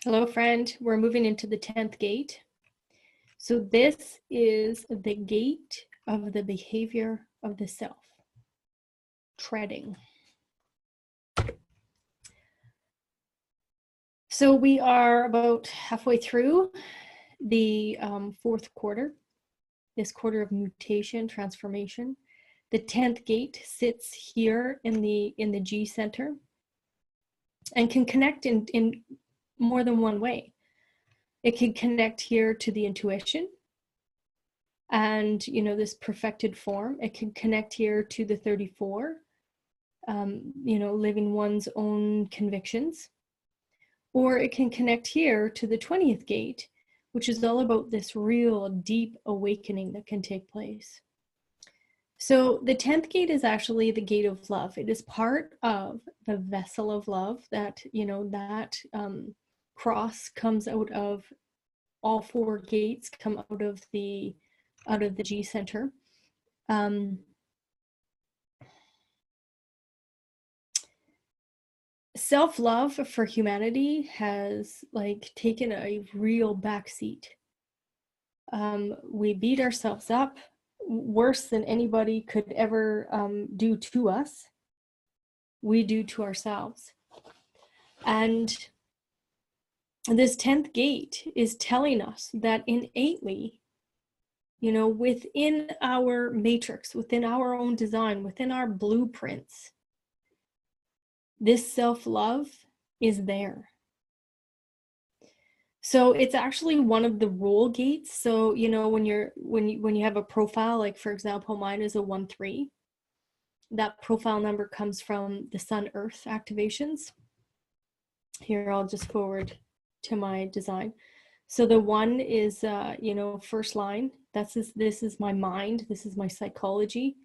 Hello, friend. We're moving into the 10th gate. So this is the gate of the behavior of the self, treading. So we are about halfway through the fourth quarter, this quarter of mutation, transformation. The 10th gate sits here in the G center and can connect in more than one way. It can connect here to the intuition and, this perfected form. It can connect here to the 34, living one's own convictions. Or it can connect here to the 20th gate, which is all about this real deep awakening that can take place. So the 10th gate is actually the gate of love. It is part of the vessel of love that, that cross comes out of, all four gates come out of the G center. Self-love for humanity has taken a real backseat. We beat ourselves up worse than anybody could ever do to us. We do to ourselves. And this 10th gate is telling us that innately, within our matrix, within our own design, within our blueprints, this self-love is there. So it's actually one of the role gates. So, when you have a profile, like for example, mine is a 1-3, that profile number comes from the Sun Earth activations. Here, I'll just forward to my design. So the 1 is, first line. This is my mind. This is my psychology.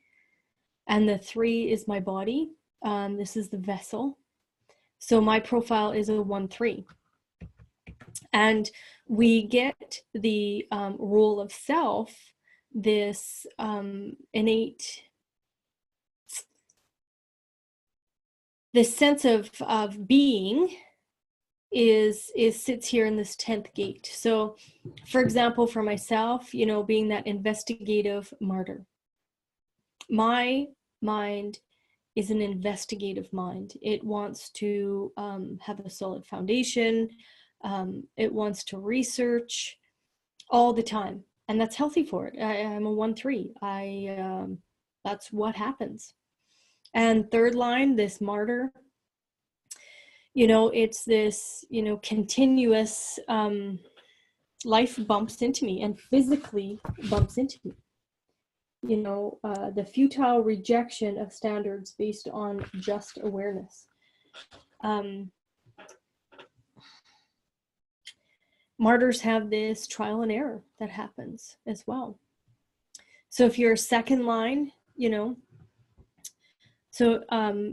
And the 3 is my body. This is the vessel. So my profile is a 1-3. And we get the role of self, this innate, this sense of being sits here in this 10th gate. So for example, for myself, being that investigative martyr, my mind is an investigative mind. It wants to have a solid foundation. It wants to research all the time, and that's healthy for it. I'm a 1-3. That's what happens. And third line, this martyr, it's this, continuous life bumps into me and physically bumps into me. The futile rejection of standards based on just awareness. Martyrs have this trial and error that happens as well. So if you're a second line, so,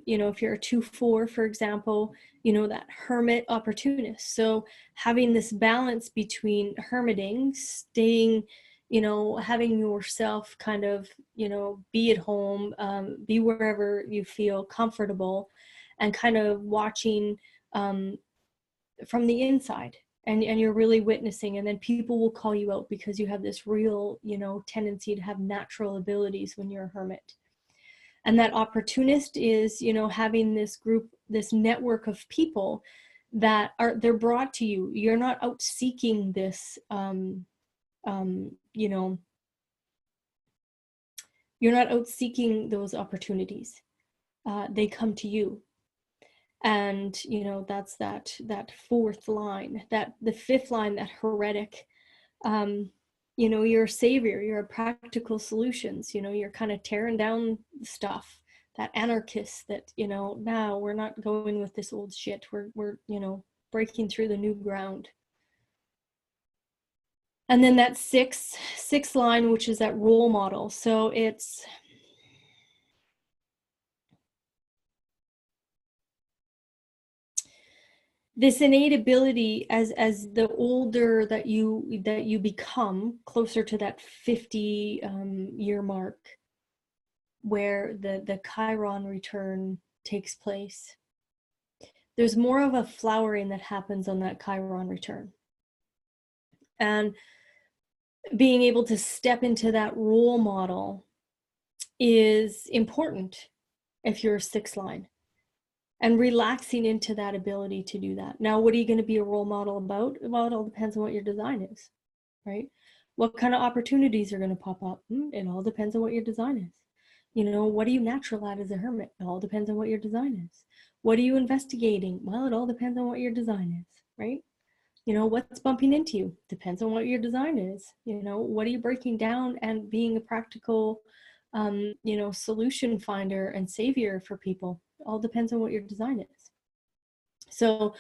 if you're a 2-4, for example, that hermit opportunist. So having this balance between hermiting, staying, having yourself kind of, be at home, be wherever you feel comfortable, and kind of watching from the inside. And you're really witnessing, and then people will call you out because you have this real, tendency to have natural abilities when you're a hermit. And that opportunist is, having this group, this network of people that they're brought to you. You're not out seeking this, you're not out seeking those opportunities. They come to you. And, that's that fourth line, that the fifth line, that heretic, you're a savior, you're a practical solutions, you're kind of tearing down stuff, that anarchist that, now we're not going with this old shit. We're breaking through the new ground. And then that sixth line, which is that role model. So it's, this innate ability as the older that you become, closer to that 50 year mark, where the Chiron return takes place, there's more of a flowering that happens on that Chiron return. And being able to step into that role model is important if you're a 6 line, and relaxing into that ability to do that. Now, what are you going to be a role model about? Well, it all depends on what your design is, right? What kind of opportunities are going to pop up? It all depends on what your design is. You know, what are you natural at as a hermit? It all depends on what your design is. What are you investigating? Well, it all depends on what your design is, right? You know, what's bumping into you? Depends on what your design is. You know, what are you breaking down and being a practical, you know, solution finder and savior for people? It all depends on what your design is. So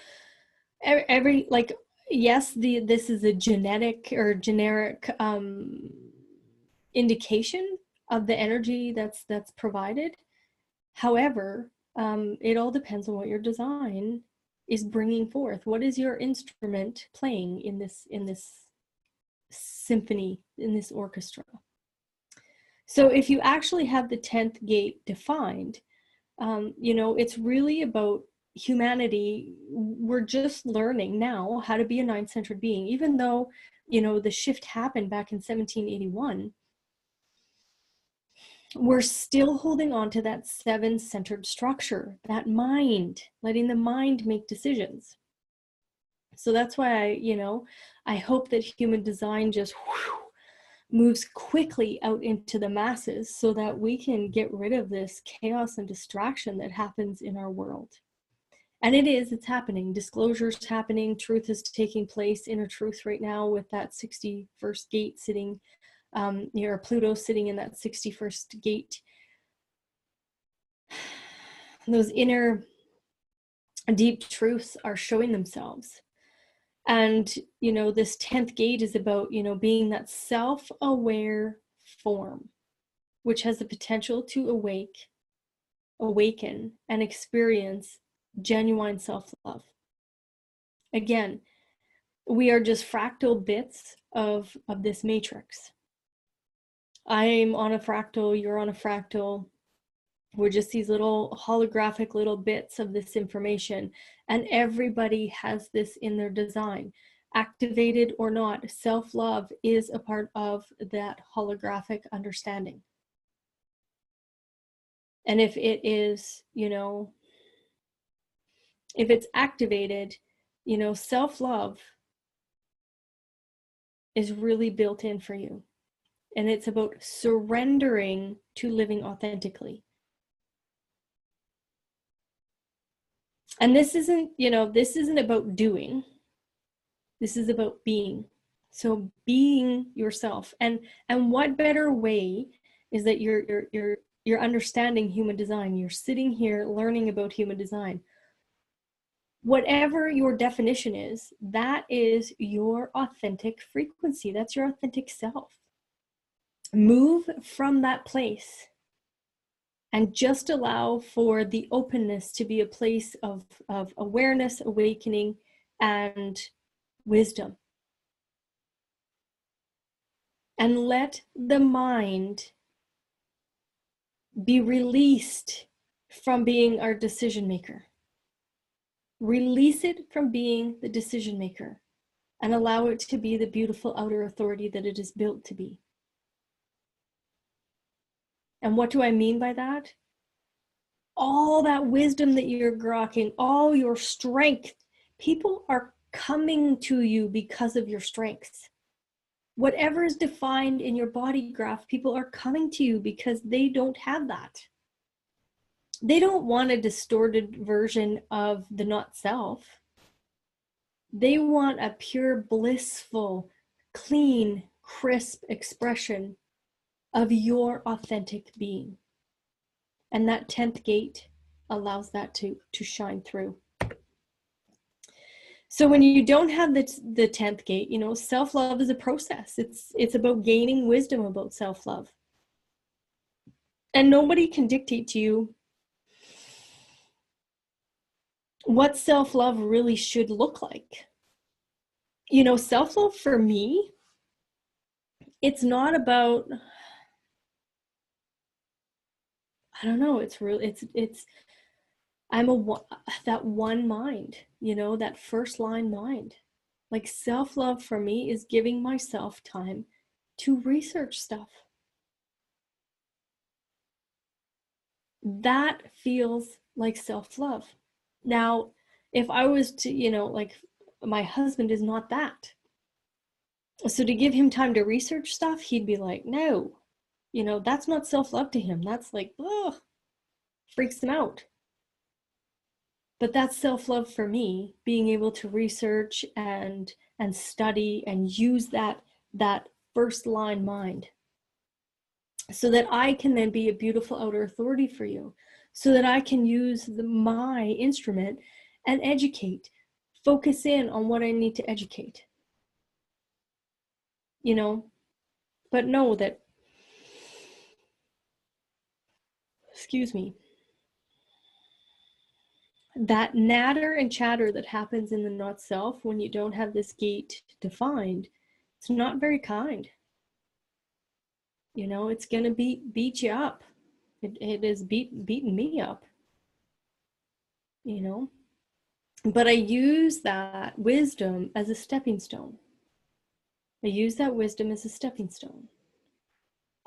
every, like, yes, this is a genetic or generic indication of the energy that's provided. However, it all depends on what your design is bringing forth. What is your instrument playing in this symphony, in this orchestra? So if you actually have the 10th gate defined, you know, it's really about humanity. We're just learning now how to be a 9-centered being, even though, you know, the shift happened back in 1781. We're still holding on to that 7-centered structure, that mind, letting the mind make decisions. So that's why I hope that human design just moves quickly out into the masses so that we can get rid of this chaos and distraction that happens in our world. And it's happening. Disclosure's happening. Truth is taking place. Inner truth right now with that 61st gate sitting, near Pluto sitting in that 61st gate. Those inner deep truths are showing themselves. And, you know, this 10th gate is about, you know, being that self-aware form, which has the potential to awaken, and experience genuine self-love. Again, we are just fractal bits of this matrix. I'm on a fractal, you're on a fractal. We're just these little holographic little bits of this information, and everybody has this in their design. Activated or not, self-love is a part of that holographic understanding. And if it is, you know, if it's activated, you know, self-love is really built in for you. And it's about surrendering to living authentically. And this isn't, you know, this isn't about doing. This is about being. So being yourself. And what better way is that you're understanding human design. You're sitting here learning about human design. Whatever your definition is, that is your authentic frequency. That's your authentic self. Move from that place and just allow for the openness to be a place of awareness, awakening, and wisdom. And let the mind be released from being our decision maker. Release it from being the decision maker and allow it to be the beautiful outer authority that it is built to be. And what do I mean by that? All that wisdom that you're grokking, all your strength, people are coming to you because of your strengths. Whatever is defined in your body graph, people are coming to you because they don't have that. They don't want a distorted version of the not self. They want a pure, blissful, clean, crisp expression of your authentic being. And that 10th gate allows that to shine through. So when you don't have the 10th gate, you know, self-love is a process. It's about gaining wisdom about self-love. And nobody can dictate to you what self-love really should look like. You know, self-love for me, it's not about, I don't know, it's real, it's that one mind, you know, that first line mind. Like self-love for me is giving myself time to research stuff. That feels like self-love. Now, if I was to, you know, like my husband is not that. So to give him time to research stuff, he'd be like, no, you know, that's not self-love to him. That's like, oh, freaks him out. But that's self-love for me, being able to research and study and use that first line mind so that I can then be a beautiful outer authority for you, so that I can use my instrument and educate, focus in on what I need to educate, you know, but know that, excuse me, that natter and chatter that happens in the not self when you don't have this gate defined, it's not very kind. You know, it's going to beat you up. It is beating me up, you know. But I use that wisdom as a stepping stone. I use that wisdom as a stepping stone.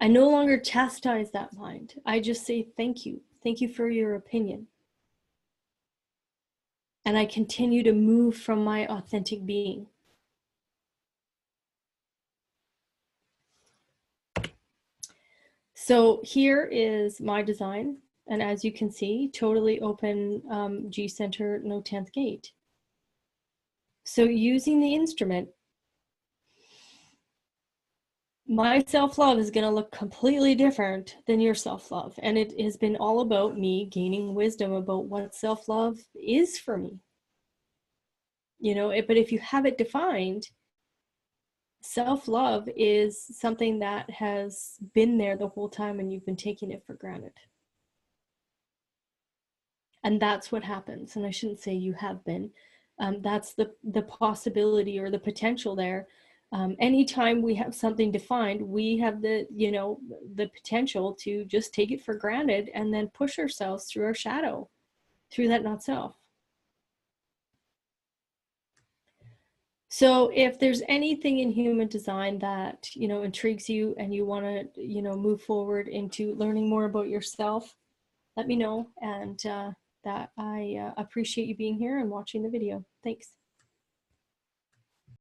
I no longer chastise that mind. I just say, thank you. Thank you for your opinion. And I continue to move from my authentic being. So here is my design. And as you can see, totally open G center, no 10th gate. So using the instrument, my self-love is going to look completely different than your self-love. And it has been all about me gaining wisdom about what self-love is for me. You know, but if you have it defined, self-love is something that has been there the whole time and you've been taking it for granted. And that's what happens. And I shouldn't say you have been. That's the possibility or the potential there. Anytime we have something defined, we have the, you know, the potential to just take it for granted and then push ourselves through our shadow, through that not self. So if there's anything in human design that, you know, intrigues you and you want to, you know, move forward into learning more about yourself, let me know. And that I appreciate you being here and watching the video. Thanks.